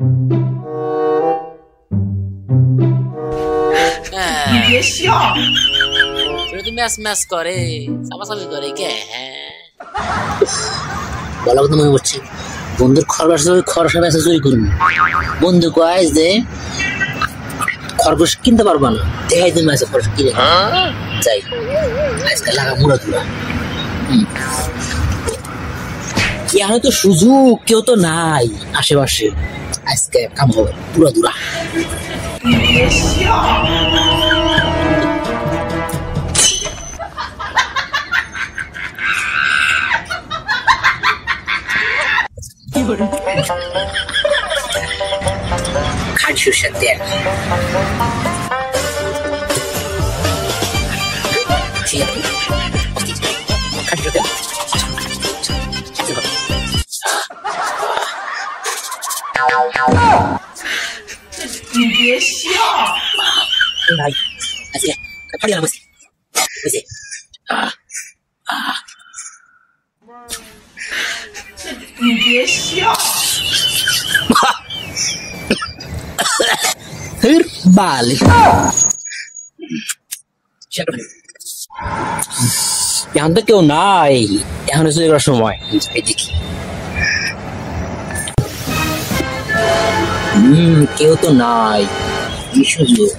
你别笑。তুই match match করে সাবাসাবি করে কে বলা কথা মনে পড়ছে বন্ধুর খরগোশ ম্যাচে চুরি করবো বন্ধু কয় যে খরগোশ কিনতে পারবো না দেখাই তুমি ম্যাচে খরগোশ কিনে যাই আজকাল লাগা মুড়া দুরা এখন তো সুযোগ কেউ তো নাই আশেপাশে আজকে কাম হবে পুরা দুরা看出神殿看出神殿你别笑。来，来姐，快点来，不行，不行，你别笑。Balik. Yang তো কেউ নাই এখন চুরি করার সময় দেখি কেউ তো নাই কি সুযোগ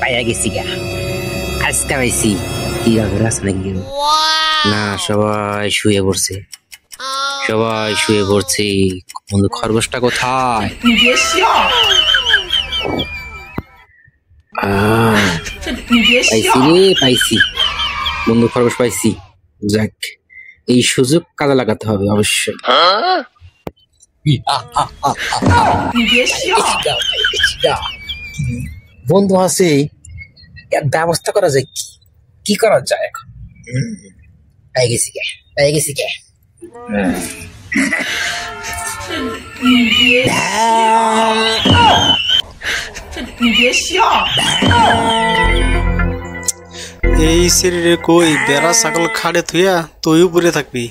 পাইয়া গেছি গা আজকে পাইছি কি আছে নাকি না সবাই শুয়ে পড়ছে বন্ধু খরগোশটা কোথায় পাইছি বন্ধু খরগোশ পাইছি যাক এই সুযোগ কাজে লাগাতে হবে অবশ্যই বন্ধু আছে ব্যবস্থা করা যায় কি করা যায় এখন পেয়ে গেছি কে এই শরীরে কই বেড়া ছাগল খাড়ে থুইয়া তুই উপরে থাকবি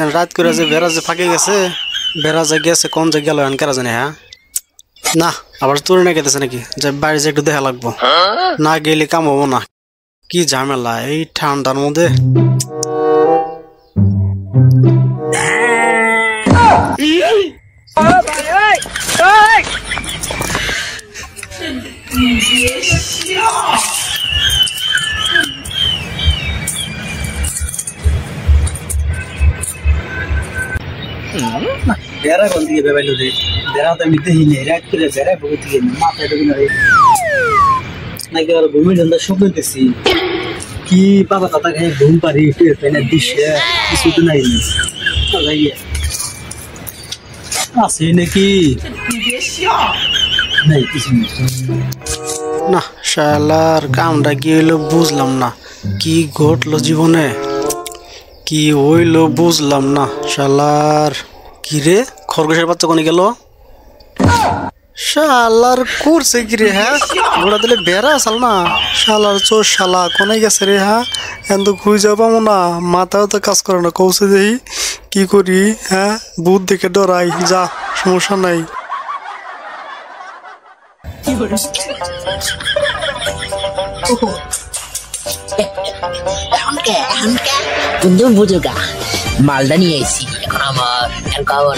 রাত করে যে বেড়া যে ফাঁকে গেছে বেড়া যে গেছে কোন যে গেল কেরা জানে হ্যাঁ না আবার তোর না গেতেছে নাকি যে বাইরে যে একটু দেখা লাগবো না গেলে কাম হবো না কি ঝামেলা এই ঠান্ডার মধ্যে বেড়া কোন দিকে বেবাইল রে বেড়া তো আমি দেখি নে রাত করে বেড়া বহুত দিকে মাথায় ঢুকে না রে নাকি আর ঘুমে ঠান্ডা স্বপ্ন দেখছি কি পাতা পাতা খাই ঘুম পারি পেনে দিছে কিছু তো নাই আছে নাকি নাই কিছু না শালার কামটা কি হইলো বুঝলাম না কি ঘটলো জীবনে কি হইলো বুঝলাম না শালার কি রে খরগোশের বাচ্চা কোনে গেল শালার করছে কি রে হ্যাঁ ঘোড়া দিলে বেড়া আসাল না শালার চোর শালা কোনে গেছে রে হ্যাঁ এত খুঁজে পাবো না মাথাও তো কাজ করে না কৌশে দেই কি করি হ্যাঁ ভূত দেখে ডরাই যা সমস্যা নাই বন্ধু বুঝো গা মালদা নিয়ে আইছি এখন আমার খাবার